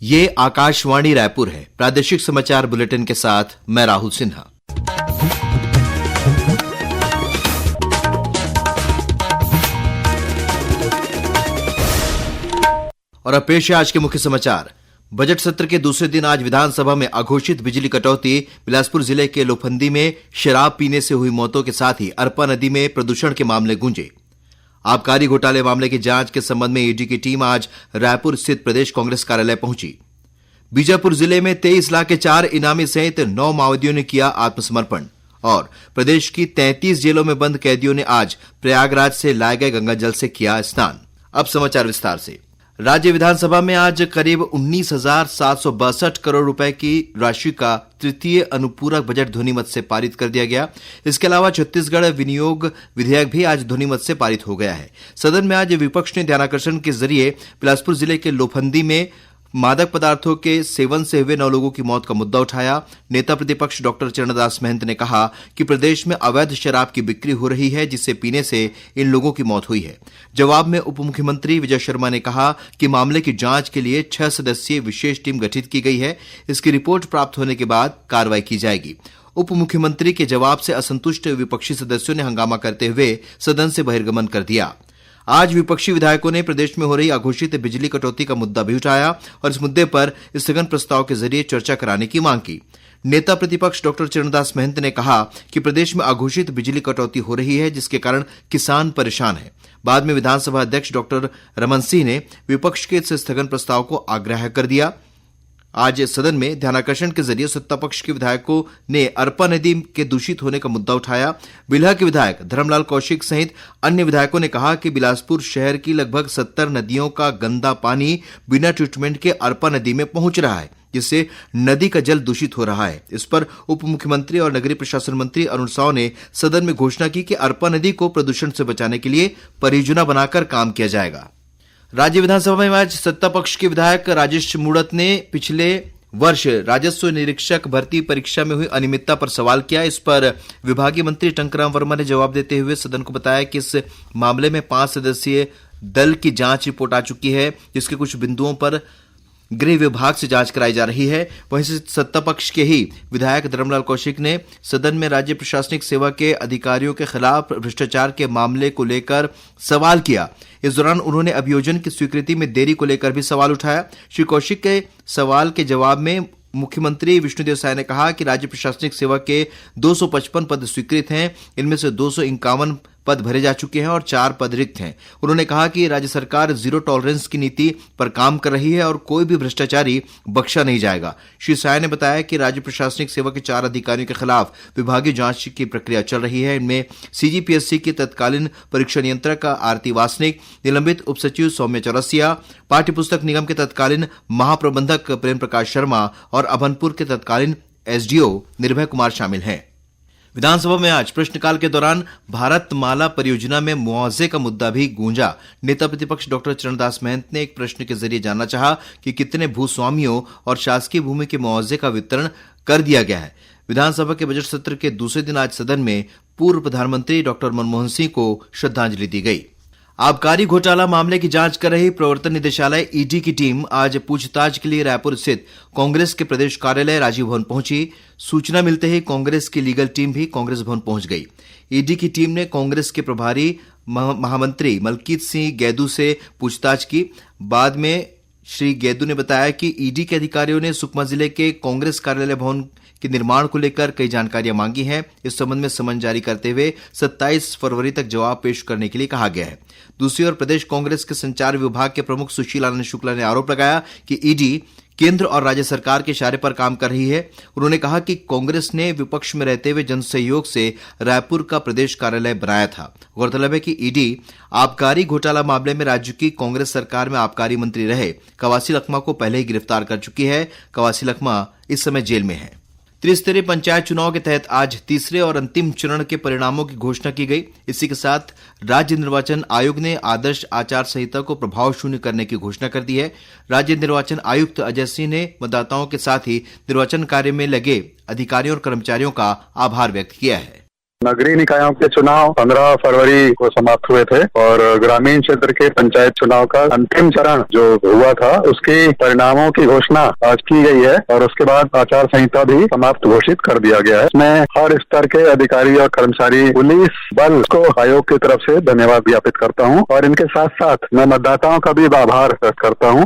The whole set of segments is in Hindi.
ये आकाशवाणी रायपुर है। प्रादेशिक समाचार बुलेटिन के साथ मैं राहुल सिन्हा। और अब पेश है आज के मुख्य समाचार। बजट सत्र के दूसरे दिन आज विधानसभा में अघोषित बिजली कटौती, बिलासपुर जिले के लोफंदी में शराब पीने से हुई मौतों के साथ ही अरपा नदी में प्रदूषण के मामले गूंजे। आबकारी घोटाले मामले की जांच के संबंध में ईडी की टीम आज रायपुर स्थित प्रदेश कांग्रेस कार्यालय पहुंची। बीजापुर जिले में 23 लाख के 4 इनामी सहित 9 माओवादियों ने किया आत्मसमर्पण। और प्रदेश की 33 जेलों में बंद कैदियों ने आज प्रयागराज से लाए गए गंगा जल से किया स्नान। अब समाचार विस्तार से। राज्य विधानसभा में आज करीब 19,762 करोड़ रुपए की राशि का तृतीय अनुपूरक बजट ध्वनिमत से पारित कर दिया गया। इसके अलावा छत्तीसगढ़ विनियोग विधेयक भी आज ध्वनिमत से पारित हो गया है। सदन में आज विपक्ष ने ध्यानाकर्षण के जरिए बिलासपुर जिले के लोफंदी में मादक पदार्थों के सेवन से हुए 9 लोगों की मौत का मुद्दा उठाया। नेता प्रतिपक्ष डॉक्टर चरणदास महंत ने कहा कि प्रदेश में अवैध शराब की बिक्री हो रही है, जिससे पीने से इन लोगों की मौत हुई है। जवाब में उप मुख्यमंत्री विजय शर्मा ने कहा कि मामले की जांच के लिए 6 सदस्यीय विशेष टीम गठित की गई है। इसकी रिपोर्ट प्राप्त होने के बाद कार्रवाई की जाएगी। उप मुख्यमंत्री के जवाब से असंतुष्ट विपक्षी सदस्यों ने हंगामा करते हुए सदन से बहिर्गमन कर दिया। आज विपक्षी विधायकों ने प्रदेश में हो रही अघोषित बिजली कटौती का मुद्दा भी उठाया और इस मुद्दे पर स्थगन प्रस्ताव के जरिए चर्चा कराने की मांग की। नेता प्रतिपक्ष डॉक्टर चरणदास महंत ने कहा कि प्रदेश में अघोषित बिजली कटौती हो रही है, जिसके कारण किसान परेशान है। बाद में विधानसभा अध्यक्ष डॉक्टर रमन सिंह ने विपक्ष के इस स्थगन प्रस्ताव को अग्राह्य कर दिया। आज सदन में ध्यानाकर्षण के जरिए सत्तापक्ष के विधायकों ने अरपा नदी के दूषित होने का मुद्दा उठाया। बिल्हा के विधायक धर्मलाल कौशिक सहित अन्य विधायकों ने कहा कि बिलासपुर शहर की लगभग 70 नदियों का गंदा पानी बिना ट्रीटमेंट के अरपा नदी में पहुंच रहा है, जिससे नदी का जल दूषित हो रहा है। इस पर उप मुख्यमंत्री और नगरीय प्रशासन मंत्री अरुण साव ने सदन में घोषणा की कि अरपा नदी को प्रदूषण से बचाने के लिए परियोजना बनाकर काम किया जाएगा। राज्य विधानसभा में आज सत्ता पक्ष के विधायक राजेश मूणत ने पिछले वर्ष राजस्व निरीक्षक भर्ती परीक्षा में हुई अनियमितता पर सवाल किया। इस पर विभागीय मंत्री टंकराम वर्मा ने जवाब देते हुए सदन को बताया कि इस मामले में 5 सदस्यीय दल की जांच रिपोर्ट आ चुकी है, जिसके कुछ बिंदुओं पर गृह विभाग से जांच कराई जा रही है। वहीं से सत्ता पक्ष के ही विधायक धर्मलाल कौशिक ने सदन में राज्य प्रशासनिक सेवा के अधिकारियों के खिलाफ भ्रष्टाचार के मामले को लेकर सवाल किया। इस दौरान उन्होंने अभियोजन की स्वीकृति में देरी को लेकर भी सवाल उठाया। श्री कौशिक के सवाल के जवाब में मुख्यमंत्री विष्णुदेव साय ने कहा कि राज्य प्रशासनिक सेवा के 255 पद स्वीकृत हैं, इनमें से 251 पद भरे जा चुके हैं और 4 पद रिक्त हैं। उन्होंने कहा कि राज्य सरकार जीरो टॉलरेंस की नीति पर काम कर रही है और कोई भी भ्रष्टाचारी बख्शा नहीं जाएगा। श्री साय ने बताया कि राज्य प्रशासनिक सेवा के 4 अधिकारियों के खिलाफ विभागीय जांच की प्रक्रिया चल रही है। इनमें सीजीपीएससी के तत्कालीन परीक्षा नियंत्रक आरती वासनिक, निलंबित उप सचिव सौम्य चौरसिया, पाठ्य पुस्तक निगम के तत्कालीन महाप्रबंधक प्रेम प्रकाश शर्मा और अभनपुर के तत्कालीन एसडीओ निर्भय कुमार शामिल हैं। विधानसभा में आज प्रश्नकाल के दौरान भारतमाला परियोजना में मुआवजे का मुद्दा भी गूंजा। नेता प्रतिपक्ष डॉक्टर चरणदास महंत ने एक प्रश्न के जरिए जानना चाहा कि कितने भूस्वामियों और शासकीय भूमि के मुआवजे का वितरण कर दिया गया है। विधानसभा के बजट सत्र के दूसरे दिन आज सदन में पूर्व प्रधानमंत्री डॉक्टर मनमोहन सिंह को श्रद्धांजलि दी गई। आबकारी घोटाला मामले की जांच कर रही प्रवर्तन निदेशालय ईडी की टीम आज पूछताछ के लिए रायपुर स्थित कांग्रेस के प्रदेश कार्यालय राजीव भवन पहुंची। सूचना मिलते ही कांग्रेस की लीगल टीम भी कांग्रेस भवन पहुंच गई। ईडी की टीम ने कांग्रेस के प्रभारी महामंत्री मलकीत सिंह गैदू से पूछताछ की। बाद में श्री गैदू ने बताया कि ईडी के अधिकारियों ने सुकमा जिले के कांग्रेस कार्यालय भवन के निर्माण को लेकर कई जानकारियां मांगी हैं। इस संबंध में समन जारी करते हुए 27 फरवरी तक जवाब पेश करने के लिए कहा गया है। दूसरी ओर प्रदेश कांग्रेस के संचार विभाग के प्रमुख सुशील आनंद शुक्ला ने आरोप लगाया कि ईडी केंद्र और राज्य सरकार के इशारे पर काम कर रही है। उन्होंने कहा कि कांग्रेस ने विपक्ष में रहते हुए जनसहयोग से रायपुर का प्रदेश कार्यालय बनाया था। गौरतलब है कि ईडी आबकारी घोटाला मामले में राज्य की कांग्रेस सरकार में आबकारी मंत्री रहे कवासी लखमा को पहले ही गिरफ्तार कर चुकी है। कवासी लखमा इस समय जेल में है। त्रिस्तरीय पंचायत चुनाव के तहत आज तीसरे और अंतिम चरण के परिणामों की घोषणा की गई। इसी के साथ राज्य निर्वाचन आयोग ने आदर्श आचार संहिता को प्रभाव शून्य करने की घोषणा कर दी है। राज्य निर्वाचन आयुक्त अजय सिंह ने मतदाताओं के साथ ही निर्वाचन कार्य में लगे अधिकारियों और कर्मचारियों का आभार व्यक्त किया है। नगरीय निकायों के चुनाव 15 फरवरी को समाप्त हुए थे और ग्रामीण क्षेत्र के पंचायत चुनाव का अंतिम चरण जो हुआ था उसके परिणामों की घोषणा आज की गई है और उसके बाद आचार संहिता भी समाप्त घोषित कर दिया गया है। मैं हर स्तर के अधिकारी और कर्मचारी पुलिस बल को आयोग की तरफ से धन्यवाद ज्ञापित करता हूं और इनके साथ साथ मैं मतदाताओं का भी आभार व्यक्त करता हूं।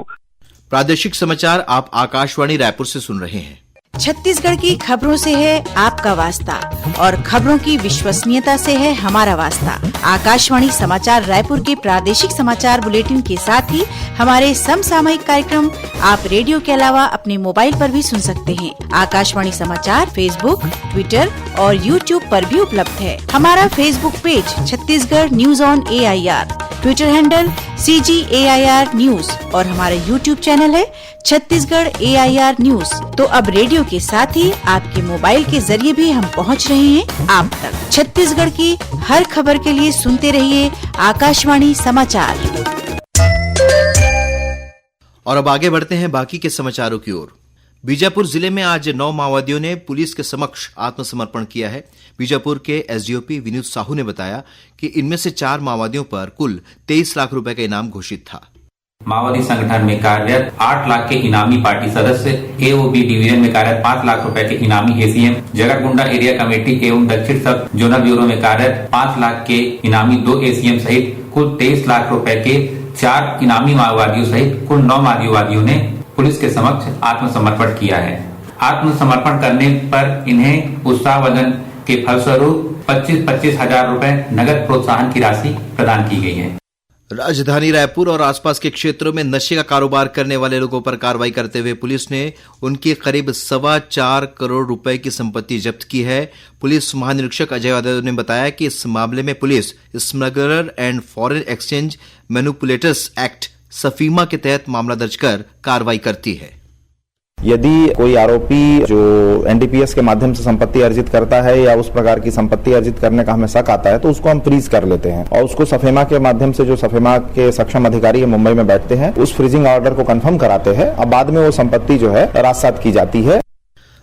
प्रादेशिक समाचार आप आकाशवाणी रायपुर से सुन रहे हैं। छत्तीसगढ़ की खबरों से है आपका वास्ता और खबरों की विश्वसनीयता से है हमारा वास्ता। आकाशवाणी समाचार रायपुर के प्रादेशिक समाचार बुलेटिन के साथ ही हमारे समसामयिक कार्यक्रम आप रेडियो के अलावा अपने मोबाइल पर भी सुन सकते हैं। आकाशवाणी समाचार फेसबुक, ट्विटर और यूट्यूब पर भी उपलब्ध है। हमारा Facebook page Chhattisgarh news on AIR, Twitter handle CGAIR news और हमारा यूट्यूब चैनल है छत्तीसगढ़ AIR न्यूज। तो अब रेडियो के साथ ही आपके मोबाइल के जरिए भी हम पहुंच रहे हैं आप तक। छत्तीसगढ़ की हर खबर के लिए सुनते रहिए आकाशवाणी समाचार। और अब आगे बढ़ते हैं बाकी के समाचारों की ओर। बीजापुर जिले में आज 9 माओवादियों ने पुलिस के समक्ष आत्मसमर्पण किया है। बीजापुर के SDOP विनीत साहू ने बताया कि इनमें से 4 माओवादियों पर कुल 23 लाख रुपए का इनाम घोषित था। माओवादी संगठन में कार्यरत 8 लाख के इनामी पार्टी सदस्य, AOB डिवीजन में कार्यरत 5 लाख रुपए के इनामी ACM, जगरगुंडा एरिया कमेटी एवं दक्षिण सब जोनल ब्यूरो में कार्यरत 5 लाख के इनामी 2 ACM सहित कुल 23 लाख रुपए के 4 इनामी माओवादियों सहित कुल 9 माओवादियों ने पुलिस के समक्ष आत्मसमर्पण किया है। आत्मसमर्पण करने पर इन्हें उत्साहवर्धन के फलस्वरूप 25-25 हजार रुपए नगद प्रोत्साहन की राशि प्रदान की गई है। राजधानी रायपुर और आसपास के क्षेत्रों में नशे का कारोबार करने वाले लोगों पर कार्रवाई करते हुए पुलिस ने उनकी करीब 4.25 करोड़ रुपए की संपत्ति जब्त की है। पुलिस महानिरीक्षक अजय यादव ने बताया कि इस मामले में police smuggler and foreign exchange manipulators act SAFEMA के तहत मामला दर्ज कर कार्रवाई करती है। यदि कोई आरोपी जो NDPS के माध्यम से संपत्ति अर्जित करता है या उस प्रकार की संपत्ति अर्जित करने का हमें शक आता है तो उसको हम फ्रीज कर लेते हैं और उसको सफेमा के माध्यम से, जो सफेमा के सक्षम अधिकारी मुंबई में बैठते हैं, उस फ्रीजिंग ऑर्डर को कंफर्म कराते हैं और बाद में वो संपत्ति जो है राजसात की जाती है।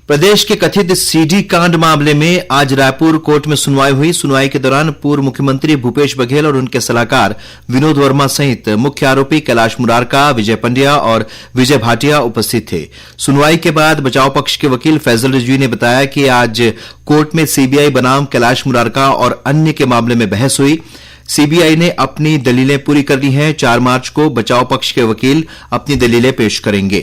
प्रदेश के कथित CD कांड मामले में आज रायपुर कोर्ट में सुनवाई हुई। सुनवाई के दौरान पूर्व मुख्यमंत्री भूपेश बघेल और उनके सलाहकार विनोद वर्मा सहित मुख्य आरोपी कैलाश मुरारका, विजय पंड्या और विजय भाटिया उपस्थित थे। सुनवाई के बाद बचाव पक्ष के वकील फैजल रिजवी ने बताया कि आज कोर्ट में CBI बनाम कैलाश मुरारका और अन्य के मामले में बहस हुई। CBI ने अपनी दलीलें पूरी कर ली हैं। 4 मार्च को बचाव पक्ष के वकील अपनी दलीलें पेश करेंगे।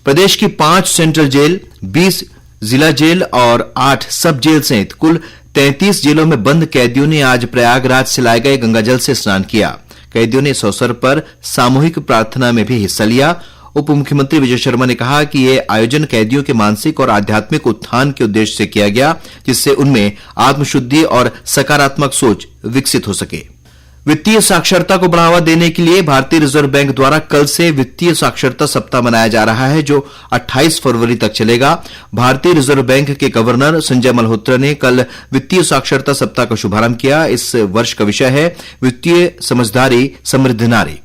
प्रदेश की 5 सेंट्रल जेल, 20 जिला जेल और 8 सब जेल सहित कुल 33 जेलों में बंद कैदियों ने आज प्रयागराज से लाए गए गंगाजल से स्नान किया। कैदियों ने इस अवसर पर सामूहिक प्रार्थना में भी हिस्सा लिया। उप मुख्यमंत्री विजय शर्मा ने कहा कि यह आयोजन कैदियों के मानसिक और आध्यात्मिक उत्थान के उद्देश्य से किया गया, जिससे उनमें आत्मशुद्धि और सकारात्मक सोच विकसित हो सके। वित्तीय साक्षरता को बढ़ावा देने के लिए भारतीय रिजर्व बैंक द्वारा कल से वित्तीय साक्षरता सप्ताह मनाया जा रहा है, जो 28 फरवरी तक चलेगा। भारतीय रिजर्व बैंक के गवर्नर संजय मल्होत्रा ने कल वित्तीय साक्षरता सप्ताह का शुभारंभ किया। इस वर्ष का विषय है वित्तीय समझदारी समृद्ध नारी।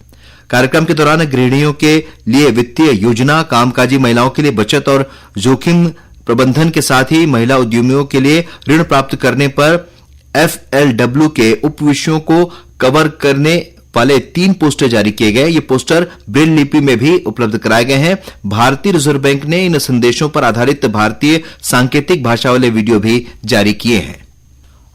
कार्यक्रम के दौरान गृहिणियों के लिए वित्तीय योजना, कामकाजी महिलाओं के लिए बचत और जोखिम प्रबंधन के साथ ही महिला उद्यमियों के लिए ऋण प्राप्त करने पर FLW के उप विषयों को कवर करने वाले 3 पोस्टर जारी किए गए। ये पोस्टर ब्रेल लिपि में भी उपलब्ध कराए गए हैं। भारतीय रिजर्व बैंक ने इन संदेशों पर आधारित भारतीय सांकेतिक भाषा वाले वीडियो भी जारी किए हैं।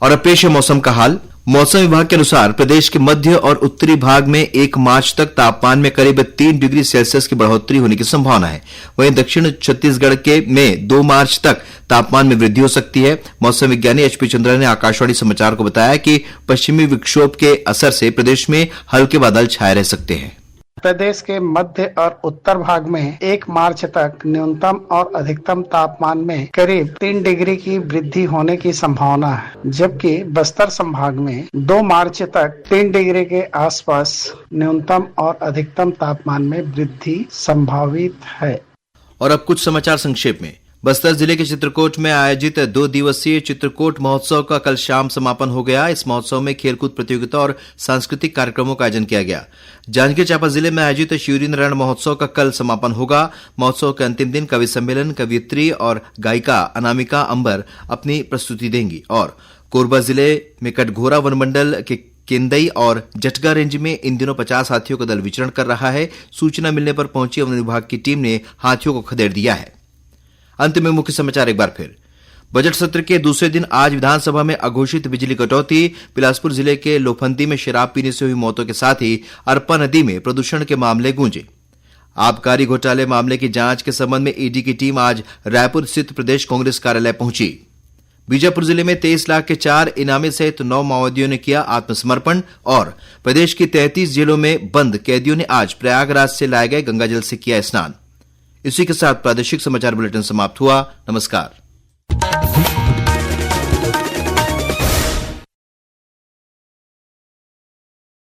और अब पेश है मौसम का हाल। मौसम विभाग के अनुसार प्रदेश के मध्य और उत्तरी भाग में 1 मार्च तक तापमान में करीब 3 डिग्री सेल्सियस की बढ़ोतरी होने की संभावना है। वहीं दक्षिण छत्तीसगढ़ के में 2 मार्च तक तापमान में वृद्धि हो सकती है। मौसम विज्ञानी HP चंद्रा ने आकाशवाणी समाचार को बताया कि पश्चिमी विक्षोभ के असर से प्रदेश में हल्के बादल छाए रह सकते हैं। प्रदेश के मध्य और उत्तर भाग में 1 मार्च तक न्यूनतम और अधिकतम तापमान में करीब 3 डिग्री की वृद्धि होने की संभावना है, जबकि बस्तर संभाग में 2 मार्च तक 3 डिग्री के आसपास न्यूनतम और अधिकतम तापमान में वृद्धि संभावित है। और अब कुछ समाचार संक्षेप में। बस्तर जिले के चित्रकूट में आयोजित 2 दिवसीय चित्रकूट महोत्सव का कल शाम समापन हो गया। इस महोत्सव में खेलकूद प्रतियोगिता और सांस्कृतिक कार्यक्रमों का आयोजन किया गया। जांजगीर चांपा जिले में आयोजित शिवरी नारायण महोत्सव का कल समापन होगा। महोत्सव के अंतिम दिन कवि सम्मेलन, कवियत्री और गायिका अनामिका अंबर अपनी प्रस्तुति देंगी और कोरबा जिले में कटघोरा वनमंडल के केंदई और जटगा रेंज में इन दिनों 50 हाथियों का दल विचरण कर रहा है। सूचना मिलने पर पहुंची वन विभाग की टीम ने हाथियों को खदेड़ दिया है। अंत में मुख्य समाचार एक बार फिर। बजट सत्र के दूसरे दिन आज विधानसभा में अघोषित बिजली कटौती, बिलासपुर जिले के लोफंदी में शराब पीने से हुई मौतों के साथ ही अरपा नदी में प्रदूषण के मामले गूंजे। आबकारी घोटाले मामले की जांच के संबंध में ईडी की टीम आज रायपुर स्थित प्रदेश कांग्रेस कार्यालय पहुंची। बीजापुर जिले में 23 लाख के 4 इनामी सहित 9 माओवादियों ने किया आत्मसमर्पण और प्रदेश की 33 जेलों में बंद कैदियों ने आज प्रयागराज से लाए गए गंगाजल से किया स्नान। इसी के साथ प्रादेशिक समाचार बुलेटिन समाप्त हुआ। नमस्कार।